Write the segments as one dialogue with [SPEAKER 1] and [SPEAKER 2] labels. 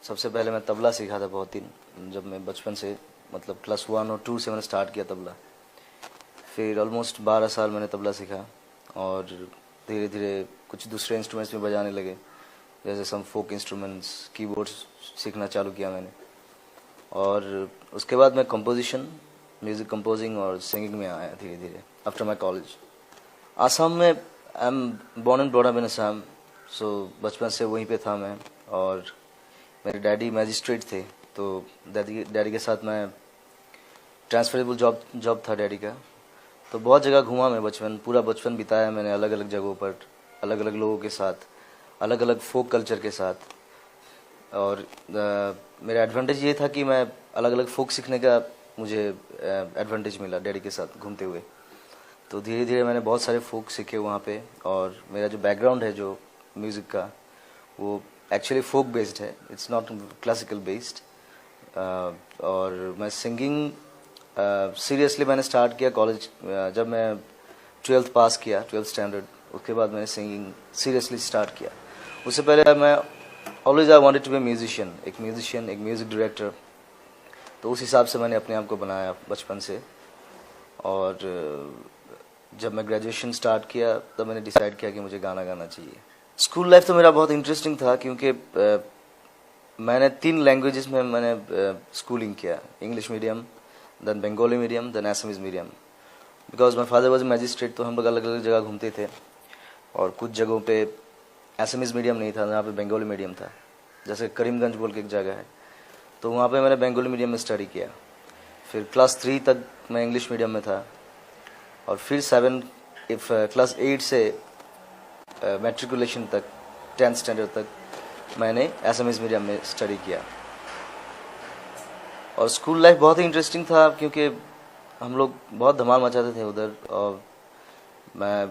[SPEAKER 1] सबसे पहले मैं तबला सीखा था बहुत दिन, जब मैं बचपन से मतलब क्लास 1 और 2 से मैंने स्टार्ट किया तबला। फिर ऑलमोस्ट 12 साल मैंने तबला सीखा और धीरे धीरे कुछ दूसरे इंस्ट्रूमेंट्स में बजाने लगे, जैसे सम फोक इंस्ट्रूमेंट्स, कीबोर्ड्स सीखना चालू किया मैंने। और उसके बाद मैं कंपोजिशन, म्यूज़िक कंपोजिंग और सिंगिंग में आया धीरे धीरे आफ्टर माई कॉलेज। आसाम में I am born and brought up in Assam, so बचपन से वहीं पे था मैं। और मेरे डैडी मैजिस्ट्रेट थे, तो डैडी के साथ मैं ट्रांसफरेबल जॉब था डैडी का। तो बहुत जगह घूमा मैं, पूरा बचपन बिताया मैंने अलग अलग जगहों पर, अलग अलग लोगों के साथ, अलग अलग फोक कल्चर के साथ। और मेरा एडवांटेज ये था कि मैं अलग अलग फोक सीखने का मुझे एडवांटेज मिला डैडी के साथ घूमते हुए। तो धीरे धीरे मैंने बहुत सारे फोक सीखे वहाँ पे। और मेरा जो बैकग्राउंड है जो म्यूज़िक का, वो एक्चुअली फोक बेस्ड है, इट्स नॉट क्लासिकल बेस्ड। और मैं सिंगिंग सीरियसली मैंने स्टार्ट किया कॉलेज, जब मैं 12th पास किया, 12th स्टैंडर्ड। उसके बाद मैंने सिंगिंग सीरियसली स्टार्ट किया। उससे पहले मैं always I wanted to be musician, एक म्यूज़िक डायरेक्टर। तो उस हिसाब से मैंने अपने आप को बनाया बचपन से। और जब मैं ग्रेजुएशन स्टार्ट किया तब मैंने डिसाइड किया कि मुझे गाना गाना चाहिए। स्कूल लाइफ तो मेरा बहुत इंटरेस्टिंग था, क्योंकि मैंने 3 लैंग्वेजेस में मैंने स्कूलिंग किया, English medium, then Bengali medium, then Assamese medium. Because my father was magistrate, तो हम लोग अलग अलग जगह घूमते थे। और कुछ जगहों पे असमीज़ मीडियम नहीं था, जहाँ पे बंगाली मीडियम था, जैसे करीमगंज बोल के एक जगह है, तो वहाँ पे मैंने बंगाली मीडियम में स्टडी किया। फिर क्लास 3 तक मैं इंग्लिश मीडियम में था। और फिर क्लास 8 से मैट्रिकुलेशन तक, 10th स्टैंडर्ड तक मैंने असमीज़ मीडियम में स्टडी किया। और स्कूल लाइफ बहुत ही इंटरेस्टिंग था, क्योंकि हम लोग बहुत धमाल मचाते थे उधर। और मैं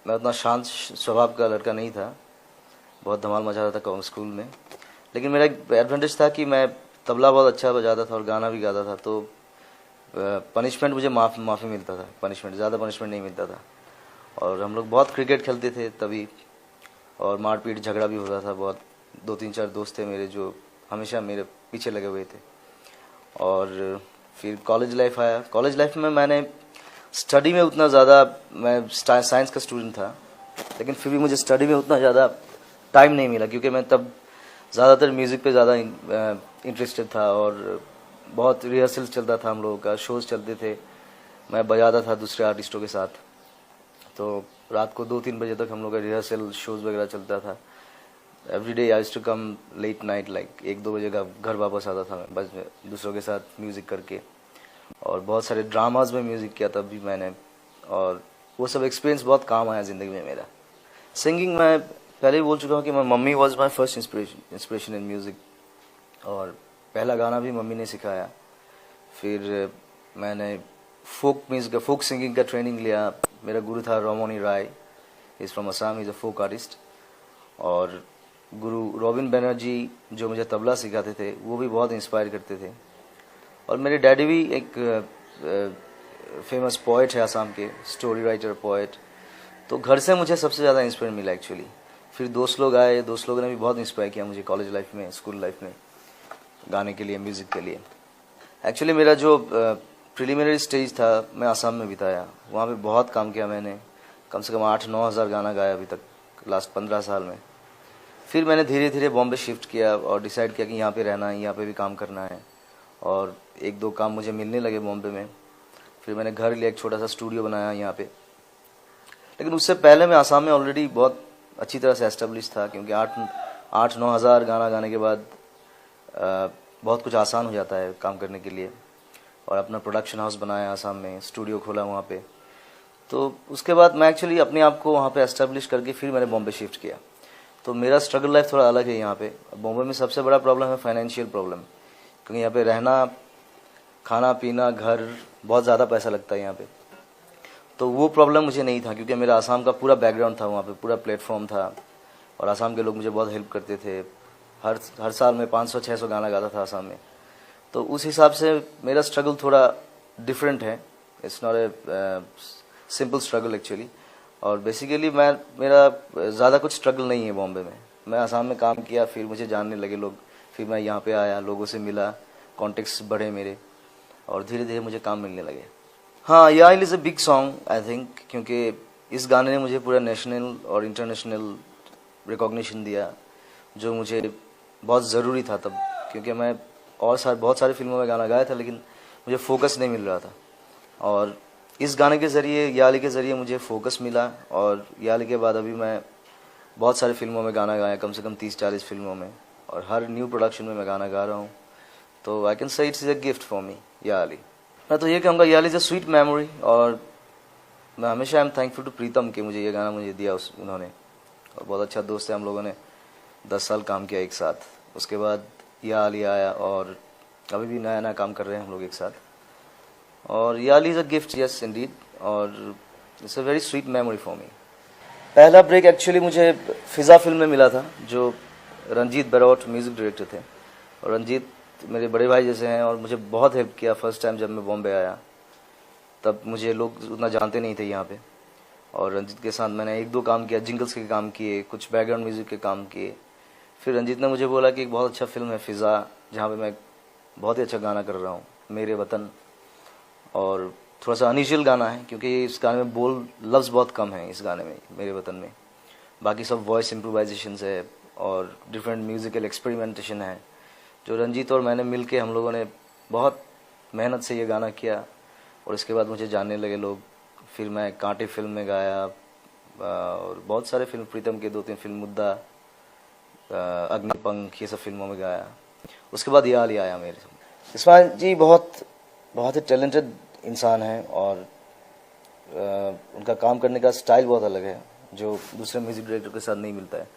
[SPEAKER 1] उतना शांत स्वभाव का लड़का नहीं था, बहुत धमाल मचाता था स्कूल में। लेकिन मेरा एक एडवांटेज था कि मैं तबला बहुत अच्छा बजाता था और गाना भी गाता था, तो पनिशमेंट मुझे माफ़ी मिलता था, ज़्यादा पनिशमेंट नहीं मिलता था। और हम लोग बहुत क्रिकेट खेलते थे तभी, और मारपीट झगड़ा भी होता था बहुत। 2-3-4 दोस्त थे मेरे जो हमेशा मेरे पीछे लगे हुए थे। और फिर कॉलेज लाइफ आया। कॉलेज लाइफ में मैंने स्टडी में उतना ज़्यादा, मैं साइंस का स्टूडेंट था, लेकिन फिर भी मुझे स्टडी में उतना ज़्यादा टाइम नहीं मिला, क्योंकि मैं तब ज़्यादातर म्यूज़िक पे ज़्यादा इंटरेस्टेड था। और बहुत रिहर्सल चलता था, हम लोगों का शोज़ चलते थे, मैं बजाता था दूसरे आर्टिस्टों के साथ। तो रात को 2-3 बजे तक हम लोग का रिहर्सल शोज़ वगैरह चलता था। Every day I to come late night, like 1-2 बजे का घर वापस आता था मैं, बस दूसरों के साथ म्यूज़िक करके। और बहुत सारे ड्रामाज में म्यूज़िक किया तब भी मैंने, और वो सब एक्सपीरियंस बहुत काम आया ज़िंदगी में मेरा। सिंगिंग मैं पहले ही बोल चुका हूँ कि मैं mummy was my first inspiration in music, और पहला गाना भी मम्मी ने सिखाया। फिर मैंने फोक सिंगिंग का ट्रेनिंग लिया। मेरा गुरु था Romoni Rai, is from Assam, is a folk artist. और गुरु रॉबिन बनर्जी जो मुझे तबला सिखाते थे, वो भी बहुत इंस्पायर करते थे। और मेरे डैडी भी एक फेमस पोएट है असम के, स्टोरी राइटर पोएट। तो घर से मुझे सबसे ज़्यादा इंस्पायर मिला एक्चुअली। फिर दोस्त लोग आए, दोस्त लोगों ने भी बहुत इंस्पायर किया मुझे कॉलेज लाइफ में, स्कूल लाइफ में, गाने के लिए, म्यूज़िक के लिए। एक्चुअली मेरा जो प्रिलिमिनरी स्टेज था मैं असम में बिताया, वहाँ पे बहुत काम किया मैंने, कम से कम 8-9 हज़ार गाना गाया अभी तक लास्ट 15 साल में। फिर मैंने धीरे धीरे बॉम्बे शिफ्ट किया और डिसाइड किया कि यहाँ पे रहना है, यहाँ पे भी काम करना है। और 1-2 काम मुझे मिलने लगे बॉम्बे में। फिर मैंने घर लिया, एक छोटा सा स्टूडियो बनाया यहाँ पे। लेकिन उससे पहले मैं आसाम में ऑलरेडी बहुत अच्छी तरह से एस्टेब्लिश था, क्योंकि 8-9 हज़ार गाना गाने के बाद बहुत कुछ आसान हो जाता है काम करने के लिए। और अपना प्रोडक्शन हाउस बनाया आसाम में, स्टूडियो खोला वहाँ पे। तो उसके बाद मैं एक्चुअली अपने आप को वहाँ पे एस्टेब्लिश करके फिर मैंने बॉम्बे शिफ्ट किया। तो मेरा स्ट्रगल लाइफ थोड़ा अलग है यहाँ पे। बॉम्बे में सबसे बड़ा प्रॉब्लम है फाइनेंशियल प्रॉब्लम, क्योंकि यहाँ पे रहना, खाना पीना, घर, बहुत ज़्यादा पैसा लगता है यहाँ पे। तो वो प्रॉब्लम मुझे नहीं था, क्योंकि मेरा आसाम का पूरा बैकग्राउंड था वहाँ पे, पूरा प्लेटफॉर्म था। और आसाम के लोग मुझे बहुत हेल्प करते थे। हर साल में 500-600 गाना गाता था आसाम में। तो उस हिसाब से मेरा स्ट्रगल थोड़ा डिफरेंट है, it's not a simple struggle actually. और बेसिकली मेरा ज़्यादा कुछ स्ट्रगल नहीं है बॉम्बे में। मैं आसाम में काम किया, फिर मुझे जानने लगे लोग, फिर मैं यहाँ पे आया, लोगों से मिला, कॉन्टेक्ट्स बढ़े मेरे, और धीरे धीरे मुझे काम मिलने लगे। हाँ, या is a big song I think, क्योंकि इस गाने ने मुझे पूरा नेशनल और इंटरनेशनल रिकॉग्निशन दिया, जो मुझे बहुत ज़रूरी था तब, क्योंकि मैं बहुत सारी फिल्मों में गाना गाया था, लेकिन मुझे फोकस नहीं मिल रहा था। और इस गाने के ज़रिए, या अली के ज़रिए मुझे फोकस मिला, और या अली के बाद अभी मैं बहुत सारी फिल्मों में गाना गाया, कम से कम 30-40 फिल्मों में, और हर न्यू प्रोडक्शन में मैं गाना गा रहा हूँ। तो I can say it's is a gift for me, या अली। मैं तो ये कहूँगा, या Ali is a sweet memory, और मैं हमेशा आई एम थैंकफुल टू प्रीतम कि मुझे ये गाना मुझे दिया उन्होंने। और बहुत अच्छा दोस्त है, हम लोगों ने 10 साल काम किया एक साथ। उसके बाद या अली आया, और अभी भी नया नया काम कर रहे हैं हम लोग एक साथ। और Ya Ali is a gift, yes indeed, और it's a very sweet memory for me. पहला ब्रेक एक्चुअली मुझे फिज़ा फिल्म में मिला था, जो रंजीत बरौट म्यूज़िक डायरेक्टर थे, और रंजीत मेरे बड़े भाई जैसे हैं, और मुझे बहुत हेल्प किया फर्स्ट टाइम जब मैं बॉम्बे आया। तब मुझे लोग उतना जानते नहीं थे यहाँ पे, और रंजीत के साथ मैंने 1-2 काम किया, जिंगल्स के काम किए, कुछ बैकग्राउंड म्यूज़िक के काम किए। फिर रंजीत ने मुझे बोला कि एक बहुत अच्छा फिल्म है फिज़ा, जहाँ पे मैं बहुत ही अच्छा गाना कर रहा हूँ, मेरे वतन। और थोड़ा सा अनयूजुअल गाना है, क्योंकि इस गाने में लफ्ज़ बहुत कम है इस गाने में, मेरे वतन में। बाकी सब वॉइस इम्प्रोवाइजेशन है और डिफरेंट म्यूज़िकल एक्सपेरिमेंटेशन है, जो रंजीत और मैंने मिल के हम लोगों ने बहुत मेहनत से ये गाना किया। और इसके बाद मुझे जानने लगे लोग। फिर मैं कांटे फिल्म में गाया, और बहुत सारे फिल्म, प्रीतम के 2-3 फिल्म, मुद्दा, अग्निपंख, ये सब फिल्मों में गाया। उसके बाद या अली आया मेरे। इस्माइल जी बहुत बहुत ही टैलेंटेड इंसान हैं, और उनका काम करने का स्टाइल बहुत अलग है, जो दूसरे म्यूज़िक डायरेक्टर के साथ नहीं मिलता है।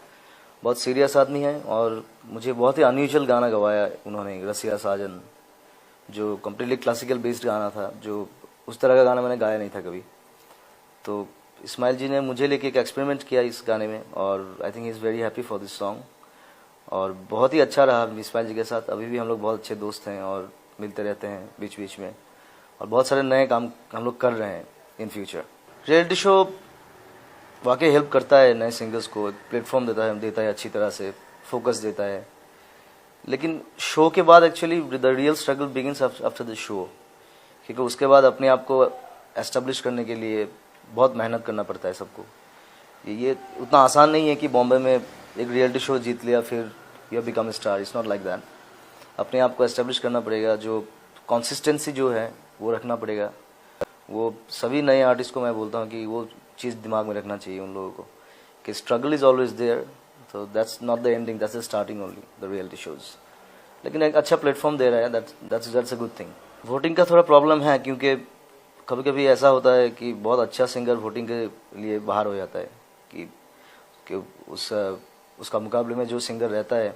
[SPEAKER 1] बहुत सीरियस आदमी है, और मुझे बहुत ही अनयूजुअल गाना गवाया उन्होंने, रसिया साजन, जो कम्प्लीटली क्लासिकल बेस्ड गाना था, जो उस तरह का गाना मैंने गाया नहीं था कभी। तो इस्माइल जी ने मुझे लेके एक एक्सपेरिमेंट किया इस गाने में, और I think he is very happy for this song. और बहुत ही अच्छा रहा इस्माइल जी के साथ। अभी भी हम लोग बहुत अच्छे दोस्त हैं, और मिलते रहते हैं बीच बीच में, और बहुत सारे नए काम हम लोग कर रहे हैं इन फ्यूचर। रियलिटी शो वाकई हेल्प करता है नए सिंगर्स को, एक प्लेटफॉर्म देता है अच्छी तरह से, फोकस देता है। लेकिन शो के बाद actually the real struggle begins after the show, क्योंकि उसके बाद अपने आप को एस्टेब्लिश करने के लिए बहुत मेहनत करना पड़ता है सबको। ये उतना आसान नहीं है कि बॉम्बे में एक रियलिटी शो जीत लिया फिर you become star, it's not like that. अपने आप को एस्टेब्लिश करना पड़ेगा, जो कंसिस्टेंसी जो है वो रखना पड़ेगा। वो सभी नए आर्टिस्ट को मैं बोलता हूँ कि वो चीज़ दिमाग में रखना चाहिए उन लोगों को, कि स्ट्रगल इज़ ऑलवेज देयर, तो that's not the ending, that's the starting only, the reality shows. लेकिन एक अच्छा प्लेटफॉर्म दे रहा है, that's a good thing. Voting का थोड़ा प्रॉब्लम है, क्योंकि कभी कभी ऐसा होता है कि बहुत अच्छा सिंगर वोटिंग के लिए बाहर हो जाता है, कि उसका मुकाबले में जो सिंगर रहता है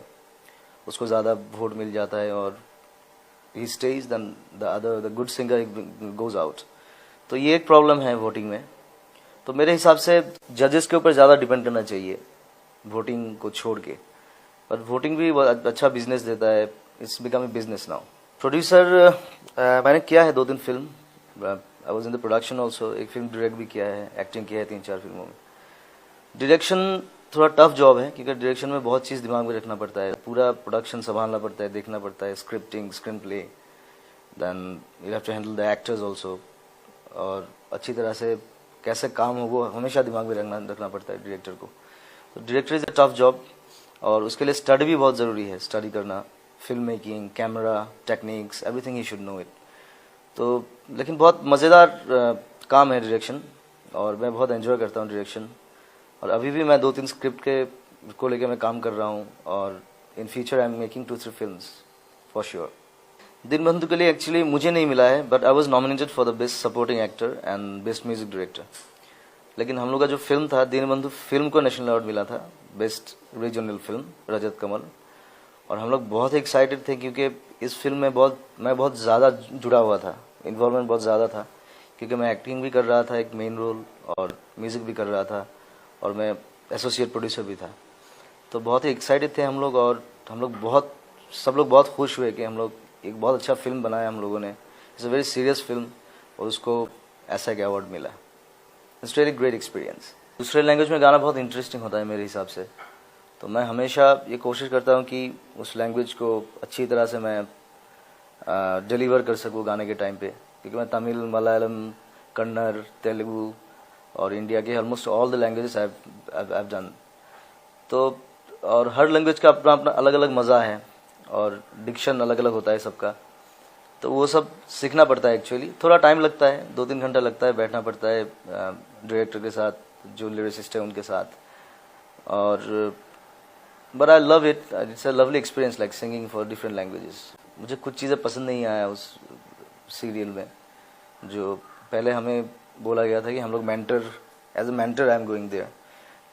[SPEAKER 1] उसको ज़्यादा वोट मिल जाता है, और ही stage, then the good singer goes out. तो ये एक प्रॉब्लम है वोटिंग में। तो मेरे हिसाब से जजेस के ऊपर ज़्यादा डिपेंड करना चाहिए वोटिंग को छोड़ के। पर वोटिंग भी बहुत अच्छा बिजनेस देता है, it's become a business now. Producer मैंने किया है 2-3 film, I was in the production also. एक फिल्म डायरेक्ट भी किया है, एक्टिंग किया है 3-4 फिल्मों में। डायरेक्शन थोड़ा टफ जॉब है, क्योंकि डायरेक्शन में बहुत चीज़ दिमाग में रखना पड़ता है, पूरा प्रोडक्शन संभालना पड़ता है, देखना पड़ता है, scripting, screen play, then you have to handle the actors also, और अच्छी तरह से कैसे काम हो वो हमेशा दिमाग में रखना पड़ता है डायरेक्टर को। तो director is a tough job, और उसके लिए स्टडी भी बहुत ज़रूरी है, स्टडी करना, film making, camera, techniques, everything he should know it. तो लेकिन बहुत मज़ेदार काम है डायरेक्शन, और मैं बहुत एंजॉय करता हूँ डायरेक्शन। और अभी भी मैं 2-3 स्क्रिप्ट को लेके मैं काम कर रहा हूँ, और in future I am making 2-3 films for sure. Dinabandhu के लिए एक्चुअली मुझे नहीं मिला है, but I was nominated for the best supporting actor and best music director. लेकिन हम लोग का जो फिल्म था दीनबंधु, फिल्म को नेशनल अवार्ड मिला था best regional film, Rajat Kamal. और हम लोग बहुत एक्साइटेड थे, क्योंकि इस फिल्म में मैं बहुत ज़्यादा जुड़ा हुआ था, इन्वॉल्वमेंट बहुत ज़्यादा था, क्योंकि मैं एक्टिंग भी कर रहा था एक मेन रोल, और म्यूज़िक भी कर रहा था, और मैं एसोसिएट प्रोड्यूसर भी था। तो बहुत ही एक्साइटेड थे हम लोग, और सब लोग बहुत खुश हुए कि हम लोग एक बहुत अच्छा फिल्म बनाया हम लोगों ने। It's a very serious film, और उसको ऐसा एक अवार्ड मिला। It's very great experience. दूसरे लैंग्वेज में गाना बहुत इंटरेस्टिंग होता है मेरे हिसाब से, तो मैं हमेशा ये कोशिश करता हूँ कि उस लैंग्वेज को अच्छी तरह से मैं डिलीवर कर सकूँ गाने के टाइम पे, क्योंकि मैं तमिल, मलयालम, कन्नड़, तेलुगु और इंडिया के almost all the languages I have done. तो और हर लैंग्वेज का अपना अपना अलग अलग मज़ा है और डिक्शन अलग अलग होता है सबका, तो वो सब सीखना पड़ता है। एक्चुअली थोड़ा टाइम लगता है, 2-3 घंटा लगता है, बैठना पड़ता है डायरेक्टर के साथ, जो लिरिसिस्ट है उनके साथ। और but I love it, it's a lovely experience like singing for different languages. मुझे कुछ चीज़ें पसंद नहीं आया उस सीरियल में। जो पहले हमें बोला गया था कि हम लोग mentor, as a mentor I am going there,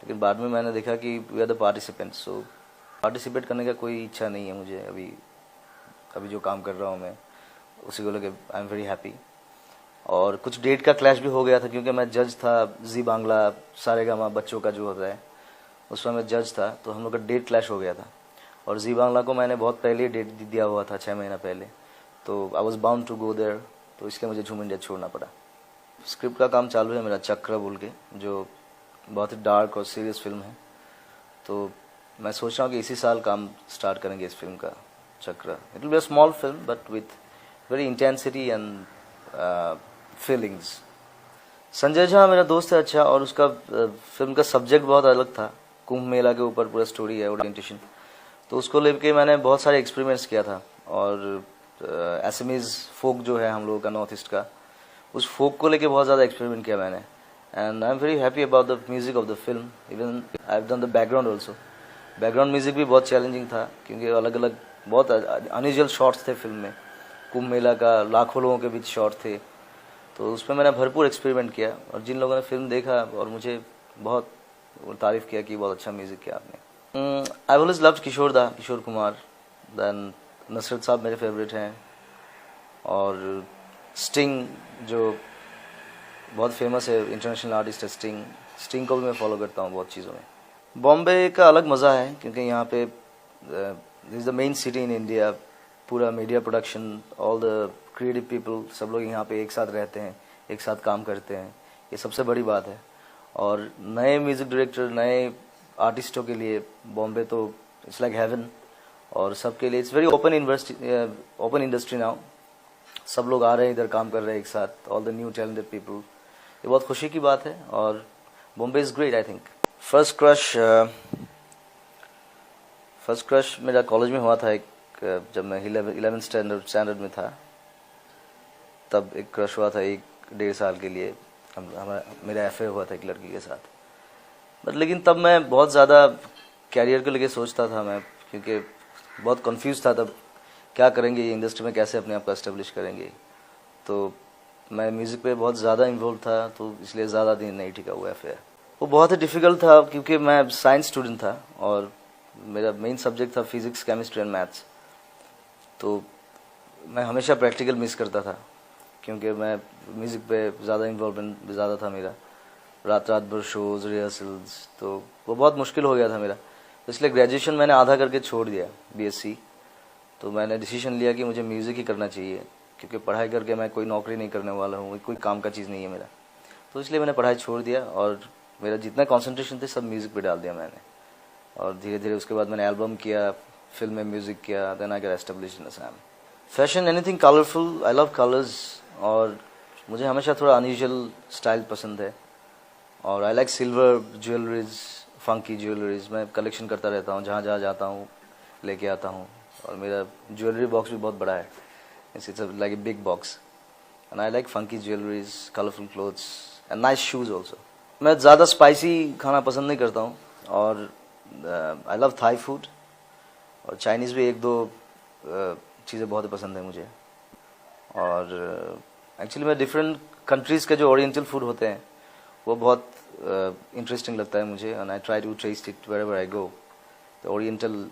[SPEAKER 1] लेकिन बाद में मैंने देखा कि we are the participants. So participate करने का कोई इच्छा नहीं है मुझे अभी जो काम कर रहा हूँ मैं उसी को लेके आई एम वेरी हैप्पी। और कुछ डेट का क्लैश भी हो गया था, क्योंकि मैं जज था जी बांग्ला सारेगामा बच्चों का जो होता है, उसमें मैं जज था, तो हम लोग का डेट क्लैश हो गया था। और जी बांग्ला को मैंने बहुत पहले डेट दिया हुआ था, 6 महीना पहले, तो I was bound to go there, तो इसलिए मुझे झूम इंडिया छोड़ना पड़ा। स्क्रिप्ट का काम चालू है मेरा, चक्र बोल के, जो बहुत ही डार्क और सीरियस फिल्म है। तो मैं सोच रहा हूँ कि इसी साल काम स्टार्ट करेंगे इस फिल्म का, चक्र। It will be a small film but with very intensity and feelings. Sanjay Jha मेरा दोस्त है अच्छा, और उसका फिल्म का सब्जेक्ट बहुत अलग था, कुंभ मेला के ऊपर पूरा स्टोरी है, ओरिएंटेशन। तो उसको लेके मैंने बहुत सारे एक्सपेरिमेंट्स किया था। और एसमीज फोक जो है हम लोगों का, नॉर्थ ईस्ट का, उस फोक को लेके बहुत ज़्यादा एक्सपेरिमेंट किया मैंने। And I am very happy about the music of the film. Even I have done the background also. Background music भी बहुत चैलेंजिंग था, क्योंकि अलग अलग बहुत अनयूजुअल शॉट्स थे फिल्म में। कुंभ मेला का लाखों लोगों के बीच शॉट थे, तो उसमें मैंने भरपूर एक्सपेरिमेंट किया। और जिन लोगों ने फिल्म देखा और मुझे बहुत तारीफ किया कि बहुत अच्छा म्यूजिक किया आपने। I always loved Kishore Kumar, then Nusrat Sahab मेरे फेवरेट हैं, और स्टिंग जो बहुत फेमस है, इंटरनेशनल आर्टिस्ट है स्टिंग को भी मैं फॉलो करता हूँ बहुत चीज़ों में। बॉम्बे का अलग मज़ा है, क्योंकि यहाँ पे this is the main city in India. पूरा media production, all the creative people, सब लोग यहाँ पे एक साथ रहते हैं, एक साथ काम करते हैं, ये सबसे बड़ी बात है। और नए म्यूज़िक डायरेक्टर, नए आर्टिस्टों के लिए बॉम्बे तो इट्स लाइक हेवन। और सबके लिए it's very open industry now. सब लोग आ रहे हैं इधर, काम कर रहे हैं एक साथ, all the new talented people. ये बहुत खुशी की बात है, और Bombay is great I think. First crush मेरा कॉलेज में हुआ था एक, जब मैं 11th स्टैंडर्ड में था, तब एक क्रश हुआ था 1-1.5 साल के लिए। मेरा अफेयर हुआ था एक लड़की के साथ। बट लेकिन तब मैं बहुत ज़्यादा कैरियर को लेके सोचता था मैं, क्योंकि बहुत कंफ्यूज था तब, क्या करेंगे ये इंडस्ट्री में, कैसे अपने आप को एस्टेब्लिश करेंगे। तो मैं म्यूज़िक पे बहुत ज़्यादा इन्वॉल्व था, तो इसलिए ज़्यादा दिन नहीं टिका हुआ अफेयर। वो बहुत ही डिफ़िकल्ट था, क्योंकि मैं साइंस स्टूडेंट था और मेरा मेन सब्जेक्ट था फिजिक्स, केमिस्ट्री एंड मैथ्स। तो मैं हमेशा प्रैक्टिकल मिस करता था, क्योंकि मैं म्यूज़िक पे ज़्यादा इन्वॉल्वमेंट ज़्यादा था मेरा, रात भर शोज़, रिहर्सल्स, तो वो बहुत मुश्किल हो गया था मेरा। तो इसलिए ग्रेजुएशन मैंने आधा करके छोड़ दिया, बीएससी। तो मैंने डिसीजन लिया कि मुझे म्यूज़िक ही करना चाहिए, क्योंकि पढ़ाई करके मैं कोई नौकरी नहीं करने वाला हूँ, कोई काम का चीज़ नहीं है मेरा। तो इसलिए मैंने पढ़ाई छोड़ दिया, और मेरा जितना कंसंट्रेशन थे सब म्यूज़िक पे डाल दिया मैंने। और धीरे धीरे उसके बाद मैंने एल्बम किया, फिल्म में म्यूज़िक किया, then I got established in Assam. Fashion, anything colourful, I love colours. और मुझे हमेशा थोड़ा अनयूजुअल स्टाइल पसंद है। और I like silver jewelleries, funky jewelleries. मैं कलेक्शन करता रहता हूँ, जहाँ जहाँ जाता हूँ लेके आता हूँ। और मेरा ज्वेलरी बॉक्स भी बहुत बड़ा है, it's like a big box. And I like funky jewelleries, colourful clothes and nice shoes also. मैं ज़्यादा स्पाइसी खाना पसंद नहीं करता हूँ, और आई लव थाई फूड, और चाइनीज़ भी 1-2 चीज़ें बहुत पसंद है मुझे। और एक्चुअली मैं डिफरेंट कंट्रीज़ के जो ओरिएंटल फूड होते हैं वो बहुत इंटरेस्टिंग लगता है मुझे, and I try to test it wherever I go, the oriental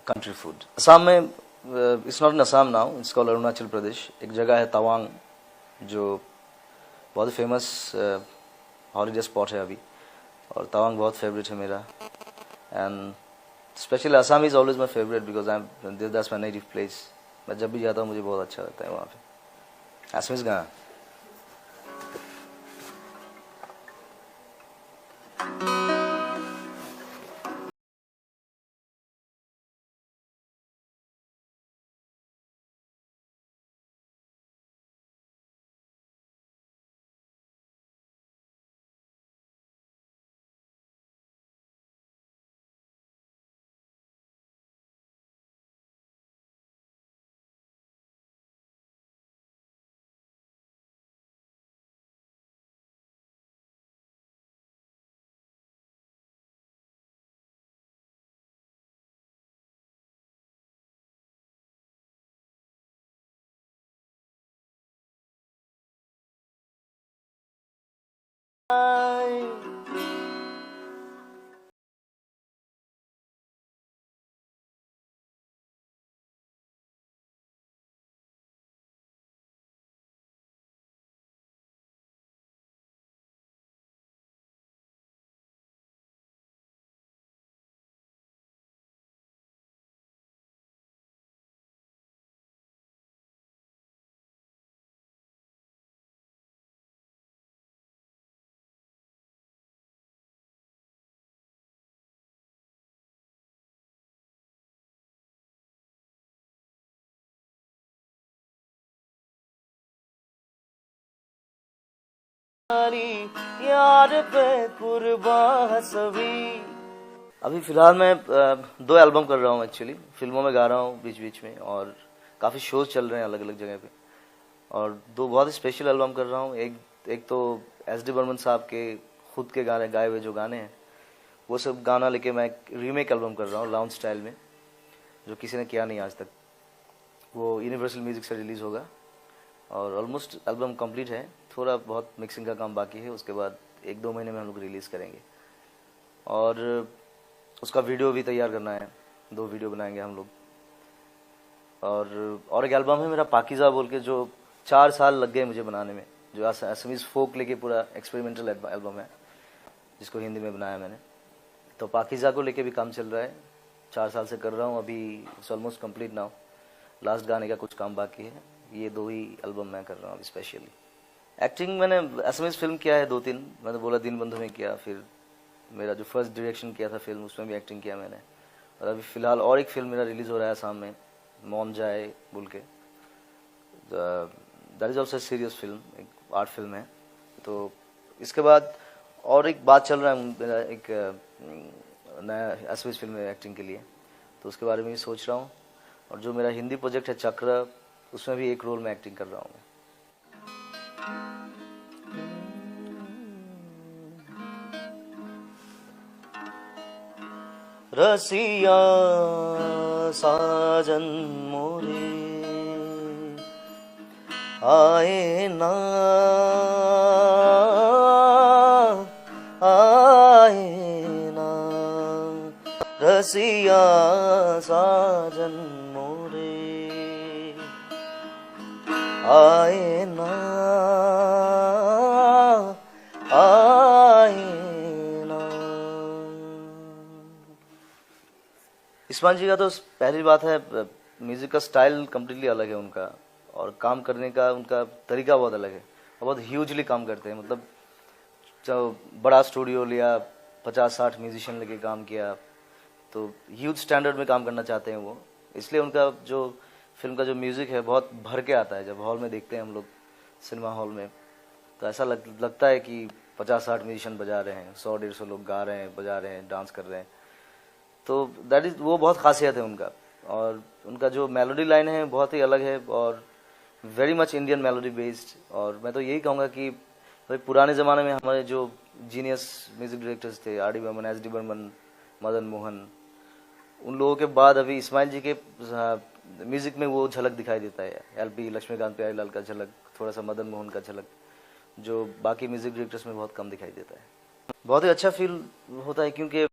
[SPEAKER 1] country food. Assam में, it's not in Assam now, it's called Arunachal Pradesh. एक जगह है तवांग, जो बहुत फेमस हॉलीडे स्पॉट है अभी, और तवांग बहुत फेवरेट है मेरा। And specially Assam is always my favourite, because I am that's my native place. मैं जब भी जाता हूँ मुझे बहुत अच्छा लगता है वहाँ पे। असम इज़ गया। यार पे कुर्बान सभी। अभी फिलहाल मैं 2 एल्बम कर रहा हूँ एक्चुअली। फिल्मों में गा रहा हूँ बीच बीच में, और काफ़ी शोज चल रहे हैं अलग अलग जगह पे, और 2 बहुत ही स्पेशल एल्बम कर रहा हूँ। एक तो SD बर्मन साहब के खुद के गाने गाए हुए जो गाने हैं, वो सब गाना लेके मैं एक रीमेक एल्बम कर रहा हूँ लाउंज स्टाइल में, जो किसी ने किया नहीं आज तक। वो यूनिवर्सल म्यूजिक से रिलीज़ होगा, और ऑलमोस्ट एल्बम कंप्लीट है। थोड़ा बहुत मिक्सिंग का काम बाकी है, उसके बाद 1-2 महीने में हम लोग रिलीज़ करेंगे। और उसका वीडियो भी तैयार करना है, 2 वीडियो बनाएंगे हम लोग। और एक एल्बम है मेरा पाकीज़ा बोल के, जो 4 साल लग गए मुझे बनाने में, जो असमीज़ फोक लेके पूरा एक्सपेरिमेंटल एल्बम है, जिसको हिंदी में बनाया मैंने। तो पाकीज़ा को लेके भी काम चल रहा है, 4 साल से कर रहा हूँ। अभी it's almost complete now. Last गाने का कुछ काम बाकी है। ये 2 ही एल्बम मैं कर रहा हूँ अभी स्पेशली। एक्टिंग मैंने असमीज़ फिल्म किया है 2-3। मैंने बोला दीनबंधु में किया, फिर मेरा जो फर्स्ट डायरेक्शन किया था फिल्म, उसमें भी एक्टिंग किया मैंने। और अभी फ़िलहाल और एक फिल्म मेरा रिलीज़ हो रहा है सामने, मौन जाए बोल के। That is also serious film, एक आर्ट फिल्म है। तो इसके बाद और एक बात चल रहा है मेरा, एक नया असमीज़ फिल्म में एक्टिंग के लिए, तो उसके बारे में भी सोच रहा हूँ। और जो मेरा हिंदी प्रोजेक्ट है चक्र, उसमें भी एक रोल में एक्टिंग कर रहा हूँ। रसिया साजन मोरे आए ना, आए ना, रसिया साजन मोरे आए ना, आए ना। इस्मान जी का तो पहली बात है, म्यूजिक का स्टाइल कम्प्लीटली अलग है उनका, और काम करने का उनका तरीका बहुत अलग है। और बहुत ह्यूजली काम करते हैं, मतलब जो बड़ा स्टूडियो लिया, 50-60 म्यूजिशियन लेके काम किया, तो ह्यूज स्टैंडर्ड में काम करना चाहते हैं वो। इसलिए उनका जो फिल्म का जो म्यूज़िक है बहुत भर के आता है। जब हॉल में देखते हैं हम लोग, सिनेमा हॉल में, तो ऐसा लगता है कि 50-60 म्यूजिशियन बजा रहे हैं, 100-150 लोग गा रहे हैं, बजा रहे हैं, डांस कर रहे हैं। तो दैट इज़, वो बहुत खासियत है उनका। और उनका जो मेलोडी लाइन है बहुत ही अलग है, और very much Indian melody based. और मैं तो यही कहूँगा कि भाई पुराने ज़माने में हमारे जो जीनियस म्यूज़िक डायरेक्टर्स थे, RD बर्मन, SD बर्मन, मदन मोहन, उन लोगों के बाद अभी इस्माइल जी के म्यूज़िक में वो झलक दिखाई देता है। LP लक्ष्मीकांत प्यारीलाल का झलक, थोड़ा सा मदन मोहन का झलक, जो बाकी म्यूज़िक डायरेक्टर्स में बहुत कम दिखाई देता है। बहुत ही अच्छा फील होता है, क्योंकि